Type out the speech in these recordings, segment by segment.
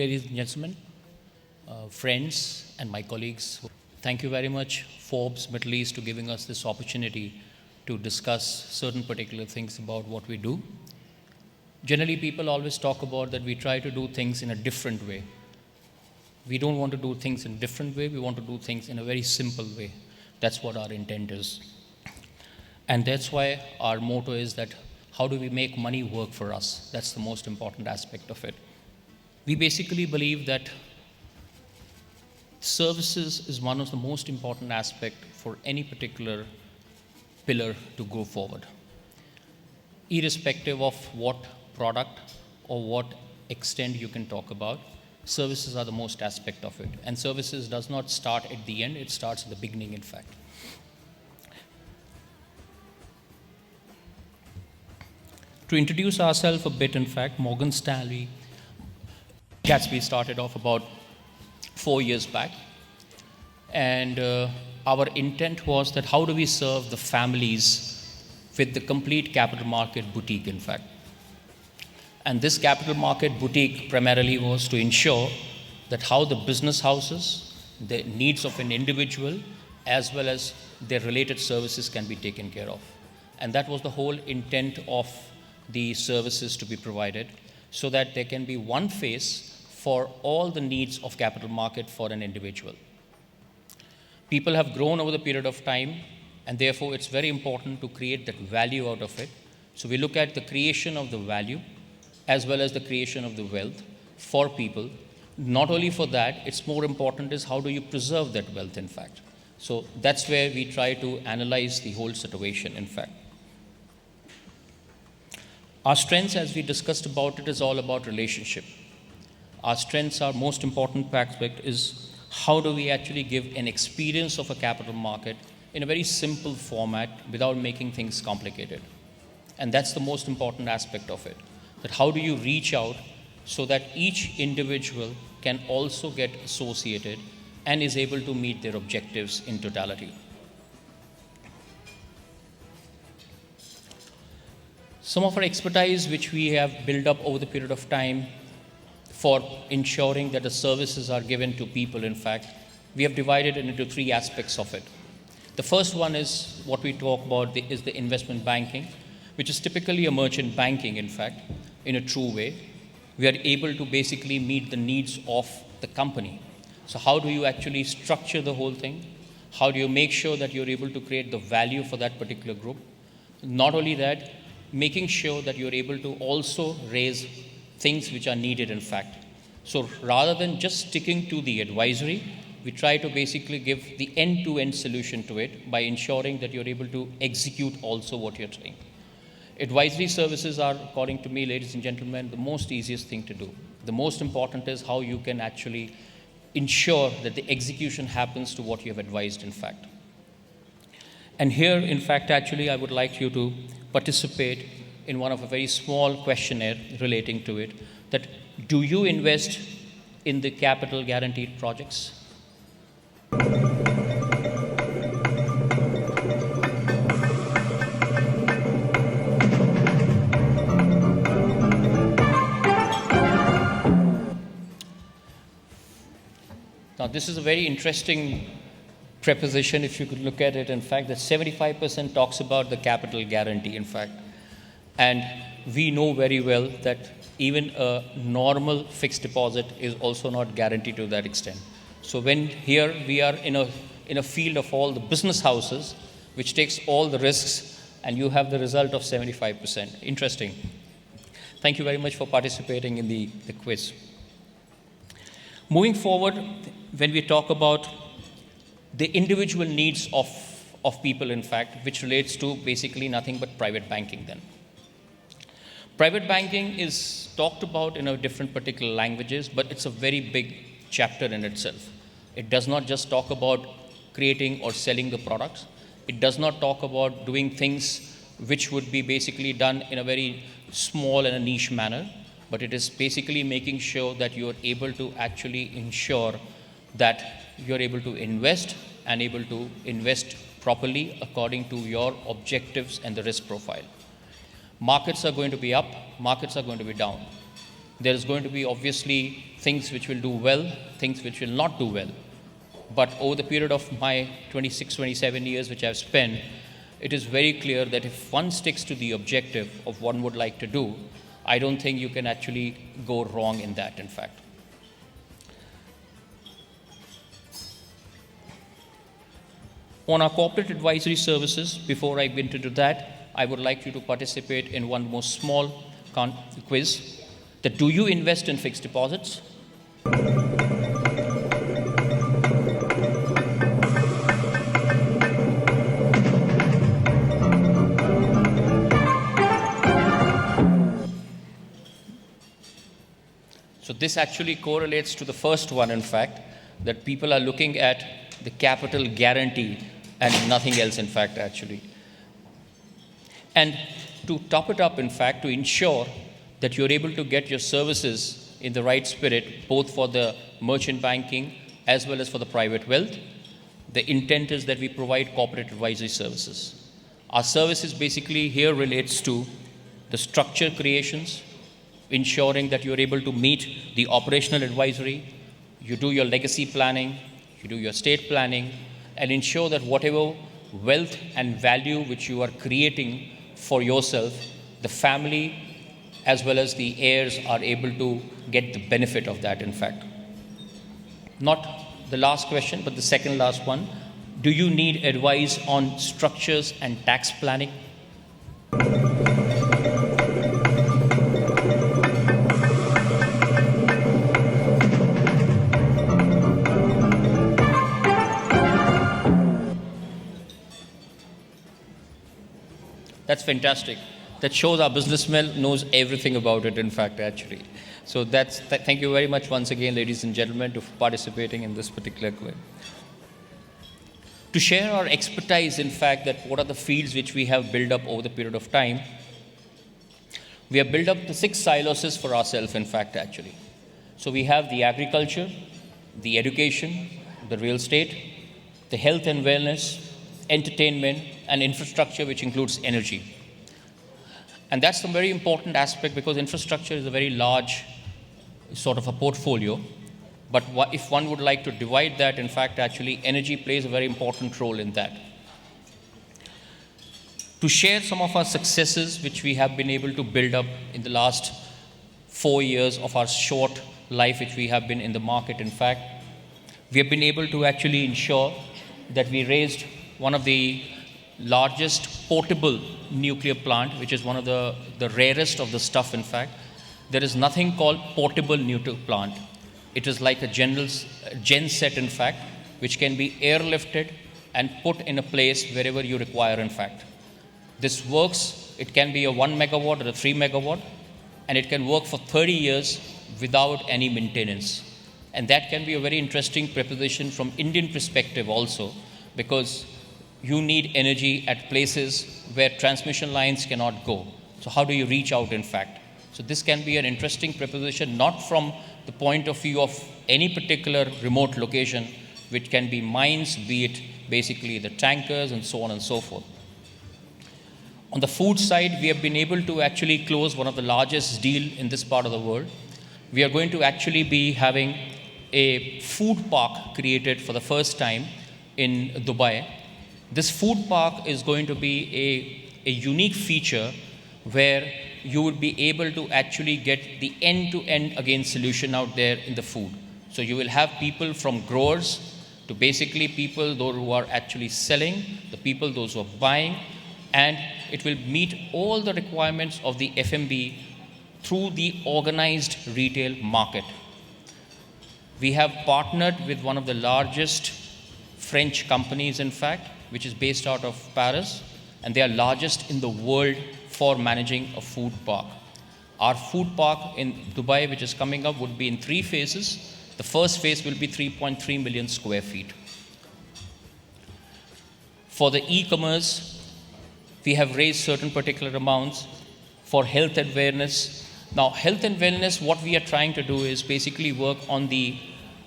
ladies and gentlemen, friends, and my colleagues. Thank you very much, Forbes Middle East, to giving us this opportunity to discuss certain particular things about what we do. Generally, people always talk about that we try to do things in a different way. We don't want to do things in a different way. We want to do things in a very simple way. That's what our intent is. And that's why our motto is that how do we make money work for us? That's the most important aspect of it. We basically believe that services is one of the most important aspects for any particular pillar to go forward. Irrespective of what product or what extent you can talk about, services are the most aspect of it. And services does not start at the end, it starts at the beginning, in fact. To introduce ourselves a bit, in fact, Morgan Stanley Gatsby started off about 4 years back. And our intent was that how do we serve the families with the complete capital market boutique, in fact. And this capital market boutique primarily was to ensure that how the business houses, the needs of an individual, as well as their related services can be taken care of. And that was the whole intent of the services to be provided, so that there can be one face for all the needs of capital market for an individual. People have grown over the period of time, and therefore it's very important to create that value out of it. So we look at the creation of the value as well as the creation of the wealth for people. Not only for that, it's more important is how do you preserve that wealth, in fact. So that's where we try to analyze the whole situation, in fact. Our strengths, as we discussed about it, is all about relationship. Our strengths, our most important aspect is how do we actually give an experience of a capital market in a very simple format without making things complicated. And that's the most important aspect of it. That how do you reach out so that each individual can also get associated and is able to meet their objectives in totality. Some of our expertise which we have built up over the period of time for ensuring that the services are given to people, in fact, we have divided it into 3 aspects of it. The first one is what we talk about is the investment banking, which is typically a merchant banking, in fact, in a true way. We are able to basically meet the needs of the company. So how do you actually structure the whole thing? How do you make sure that you're able to create the value for that particular group? Not only that, making sure that you're able to also raise things which are needed, in fact. So rather than just sticking to the advisory, we try to basically give the end-to-end solution to it by ensuring that you're able to execute also what you're saying. Advisory services are, according to me, ladies and gentlemen, the most easiest thing to do. The most important is how you can actually ensure that the execution happens to what you have advised, in fact. And here, in fact, actually, I would like you to participate in one of a very small questionnaire relating to it, that do you invest in the capital guaranteed projects? Now, this is a very interesting preposition, if you could look at it, in fact, that 75% talks about the capital guarantee, in fact. And we know very well that even a normal fixed deposit is also not guaranteed to that extent. So when here we are in a field of all the business houses, which takes all the risks, and you have the result of 75%. Interesting. Thank you very much for participating in the quiz. Moving forward, when we talk about the individual needs of people, in fact, which relates to basically nothing but private banking then. Private banking is talked about in a different particular languages, but it's a very big chapter in itself. It does not just talk about creating or selling the products. It does not talk about doing things which would be basically done in a very small and a niche manner, but it is basically making sure that you are able to actually ensure that you're able to invest and able to invest properly according to your objectives and the risk profile. Markets are going to be up, markets are going to be down. There is going to be obviously things which will do well, things which will not do well. But over the period of my 26, 27 years which I've spent, it is very clear that if one sticks to the objective of what one would like to do, I don't think you can actually go wrong in that, in fact. On our corporate advisory services, before I get into that, I would like you to participate in one more small quiz. That do you invest in fixed deposits? So this actually correlates to the first one, in fact, that people are looking at the capital guarantee and nothing else, in fact, actually. And to top it up, in fact, to ensure that you're able to get your services in the right spirit, both for the merchant banking as well as for the private wealth, the intent is that we provide corporate advisory services. Our services basically here relates to the structure creations, ensuring that you're able to meet the operational advisory, you do your legacy planning, you do your estate planning, and ensure that whatever wealth and value which you are creating for yourself, the family as well as the heirs are able to get the benefit of that, in fact. Not the last question, but the second last one. Do you need advice on structures and tax planning? That's fantastic. That shows our businessman knows everything about it, in fact, actually. So thank you very much once again, ladies and gentlemen, for participating in this particular quiz. To share our expertise, in fact, that what are the fields which we have built up over the period of time, we have built up the 6 silos for ourselves, in fact, actually. So we have the agriculture, the education, the real estate, the health and wellness, entertainment, and infrastructure, which includes energy. And that's a very important aspect because infrastructure is a very large sort of a portfolio. But if one would like to divide that, in fact, actually, energy plays a very important role in that. To share some of our successes, which we have been able to build up in the last 4 years of our short life, which we have been in the market, in fact, we have been able to actually ensure that we raised one of the largest portable nuclear plant, which is one of the rarest of the stuff, in fact. There is nothing called portable nuclear plant. It is like a gen set, in fact, which can be airlifted and put in a place wherever you require, in fact. This works, it can be a 1 megawatt or a 3 megawatt, and it can work for 30 years without any maintenance. And that can be a very interesting proposition from Indian perspective also, because you need energy at places where transmission lines cannot go. So how do you reach out, in fact? So this can be an interesting proposition, not from the point of view of any particular remote location, which can be mines, be it basically the tankers and so on and so forth. On the food side, we have been able to actually close one of the largest deal in this part of the world. We are going to actually be having a food park created for the first time in Dubai. This food park is going to be a unique feature where you would be able to actually get the end-to-end again solution out there in the food. So you will have people from growers to basically people those who are actually selling, the people those who are buying, and it will meet all the requirements of the F&B through the organized retail market. We have partnered with one of the largest French companies, in fact, which is based out of Paris, and they are largest in the world for managing a food park. Our food park in Dubai, which is coming up, would be in 3 phases. The first phase will be 3.3 million square feet. For the e-commerce, we have raised certain particular amounts for health and wellness. Now, health and wellness, what we are trying to do is basically work on the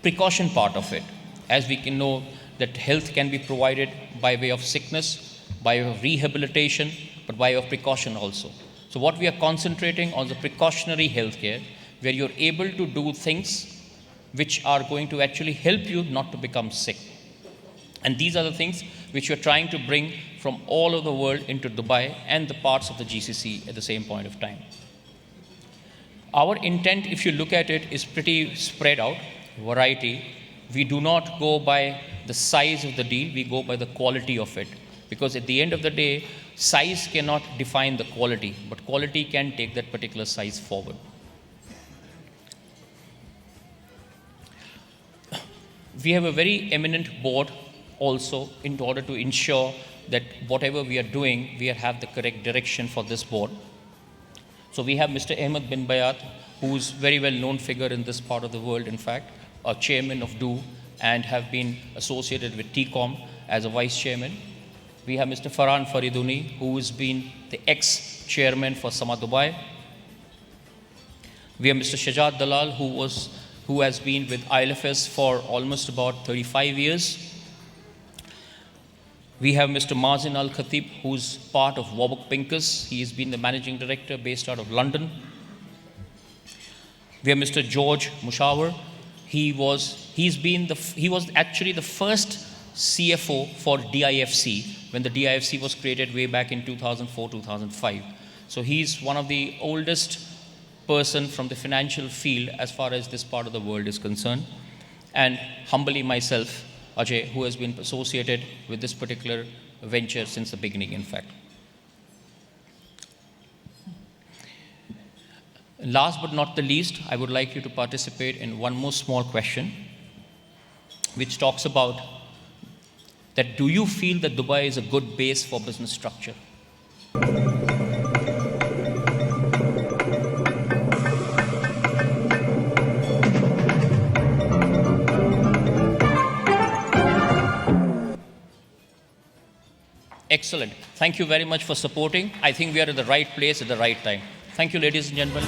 precaution part of it. As we can know that health can be provided by way of sickness, by way of rehabilitation, but by way of precaution also. So what we are concentrating on the precautionary healthcare. where you're able to do things which are going to actually help you not to become sick. And these are the things which we're trying to bring from all over the world into Dubai and the parts of the GCC at the same point of time. Our intent, if you look at it, is pretty spread out, variety. We do not go by the size of the deal, we go by the quality of it. Because at the end of the day, size cannot define the quality, but quality can take that particular size forward. We have a very eminent board also in order to ensure that whatever we are doing, we have the correct direction for this board. So we have Mr. Ahmed bin Bayat, who's very well known figure in this part of the world, in fact, a chairman of DO and have been associated with TCOM as a vice chairman. We have Mr. Farhan Fariduni, who has been the ex-chairman for Sama Dubai. We have Mr. Shajat Dalal, who has been with ILFS for almost about 35 years. We have Mr. Mazin Al-Khatib, who's part of Warburg Pincus. He has been the managing director based out of London. We have Mr. George Mushawar. He was actually the first CFO for DIFC when the DIFC was created way back in 2004-2005. So he's one of the oldest person from the financial field as far as this part of the world is concerned. And humbly myself, Ajay, who has been associated with this particular venture since the beginning, in fact. Last but not the least, I would like you to participate in one more small question, which talks about that do you feel that Dubai is a good base for business structure? Excellent. Thank you very much for supporting. I think we are at the right place at the right time. Thank you, ladies and gentlemen.